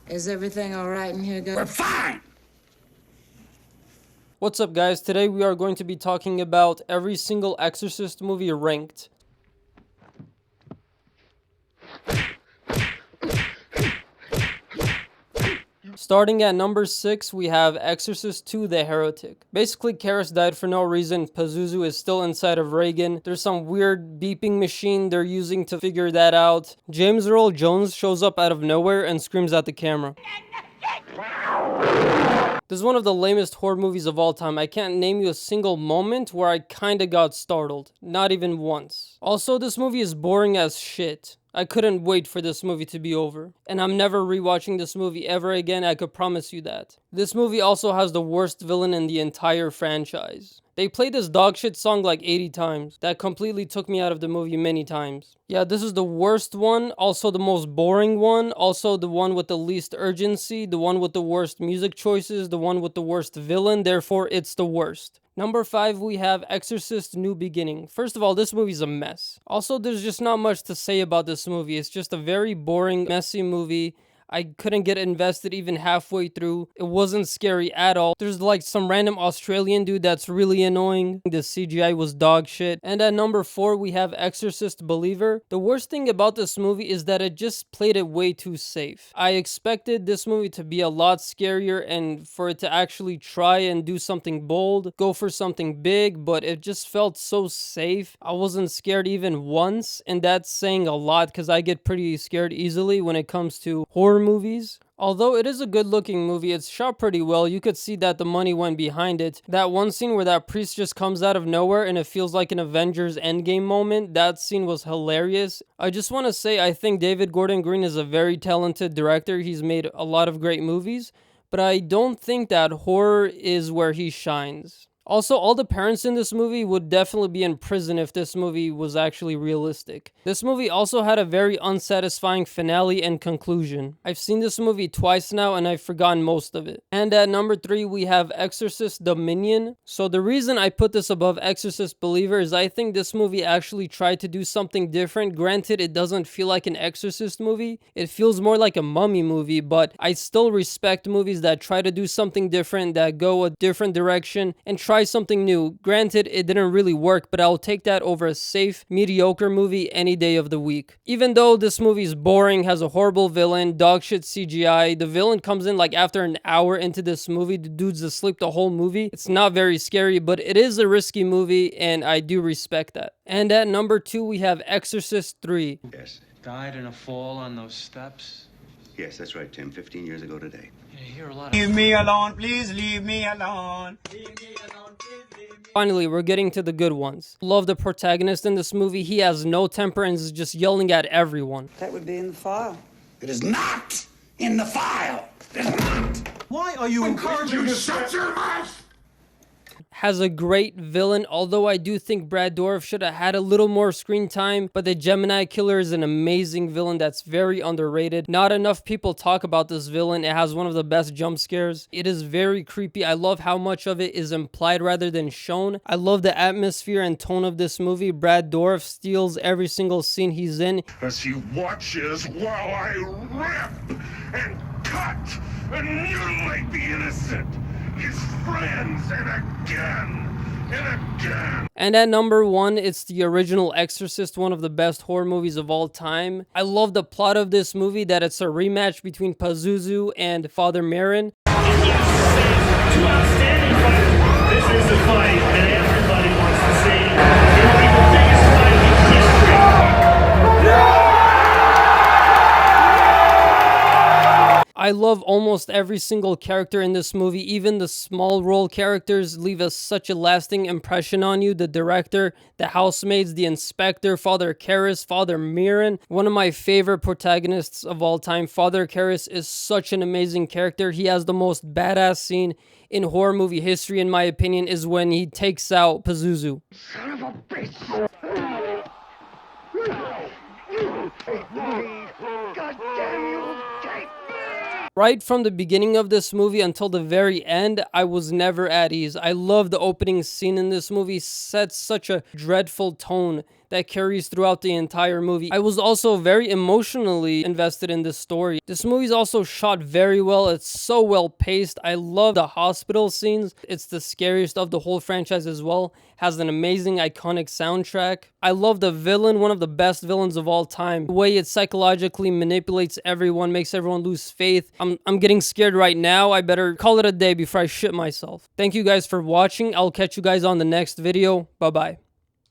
Is everything all right in here, guys? We're fine! What's up, guys? Today we are going to be talking about every single Exorcist movie ranked. Starting at number 6, we have Exorcist II, the Herotic. Basically, Karis died for no reason. Pazuzu is still inside of Reagan. There's some weird beeping machine they're using to figure that out. James Earl Jones shows up out of nowhere and screams at the camera. This is one of the lamest horror movies of all time. I can't name you a single moment where I kinda got startled. Not even once. Also, this movie is boring as shit. I couldn't wait for this movie to be over. And I'm never rewatching this movie ever again, I could promise you that. This movie also has the worst villain in the entire franchise. They played this dogshit song like 80 times. That completely took me out of the movie many times. Yeah, this is the worst one, also the most boring one, also the one with the least urgency, the one with the worst music choices, the one with the worst villain, therefore it's the worst. Number 5, we have Exorcist New Beginning. First of all, this movie's a mess. Also, there's just not much to say about this movie. It's just a very boring, messy movie. I couldn't get invested even halfway through. It wasn't scary at all. There's like some random Australian dude that's really annoying. The CGI was dog shit. And at number 4, we have Exorcist Believer. The worst thing about this movie is that it just played it way too safe. I expected this movie to be a lot scarier and for it to actually try and do something bold, go for something big, but it just felt so safe. I wasn't scared even once, and that's saying a lot because I get pretty scared easily when it comes to horror movies. Although it is a good looking movie, it's shot pretty well. You could see that the money went behind it. That one scene where that priest just comes out of nowhere and it feels like an Avengers Endgame moment, that scene was hilarious. I just want to say I think David Gordon Green is a very talented director. He's made a lot of great movies, but I don't think that horror is where he shines. Also, all the parents in this movie would definitely be in prison if this movie was actually realistic. This movie also had a very unsatisfying finale and conclusion. I've seen this movie twice now and I've forgotten most of it. And at number 3, we have Exorcist Dominion. So the reason I put this above Exorcist Believer is I think this movie actually tried to do something different. Granted, it doesn't feel like an Exorcist movie. It feels more like a mummy movie, but I still respect movies that try to do something different, that go a different direction, and try something new. Granted, it didn't really work, but I'll take that over a safe, mediocre movie any day of the week. Even though this movie is boring, has a horrible villain, dogshit CGI, the villain comes in like after an hour into this movie, the dude's asleep the whole movie. It's not very scary, but it is a risky movie, and I do respect that. And at number 2, we have Exorcist III. Yes. Died in a fall on those steps. Yes, that's right, Tim. 15 years ago today. You hear a lot of... Leave me alone, please leave me alone. Finally, we're getting to the good ones. Love the protagonist in this movie. He has no temper and is just yelling at everyone. That would be in the file. It is not in the file. It is not. Why are you encouraging You this? shut your mouth! Has a great villain, although I do think Brad Dourif should have had a little more screen time, but the Gemini Killer is an amazing villain that's very underrated. Not enough people talk about this villain. It has one of the best jump scares. It is very creepy. I love how much of it is implied rather than shown. I love the atmosphere and tone of this movie. Brad Dourif steals every single scene he's in. As he watches while I rip and cut and mutilate the innocent, his friends, and again and again. And at number 1, it's the original Exorcist, one of the best horror movies of all time. I love the plot of this movie, that it's a rematch between Pazuzu and Father Merrin. Two outstanding fighters. This is the fight that everybody wants to see. It will be the biggest fight in history. I love almost every single character in this movie. Even the small role characters leave such a lasting impression on you. The director, the housemaids, the inspector, Father Karras, Father Merrin. One of my favorite protagonists of all time. Father Karras is such an amazing character. He has the most badass scene in horror movie history, in my opinion, is when he takes out Pazuzu. Son of a bitch! God damn you! Take me! Right from the beginning of this movie until the very end, I was never at ease. I love the opening scene in this movie. Sets such a dreadful tone that carries throughout the entire movie. I was also very emotionally invested in this story. This movie is also shot very well. It's so well paced. I love the hospital scenes. It's the scariest of the whole franchise as well. Has an amazing iconic soundtrack. I love the villain, one of the best villains of all time. The way it psychologically manipulates everyone, makes everyone lose faith. I'm getting scared right now. I better call it a day before I shit myself. Thank you guys for watching. I'll catch you guys on the next video. Bye bye.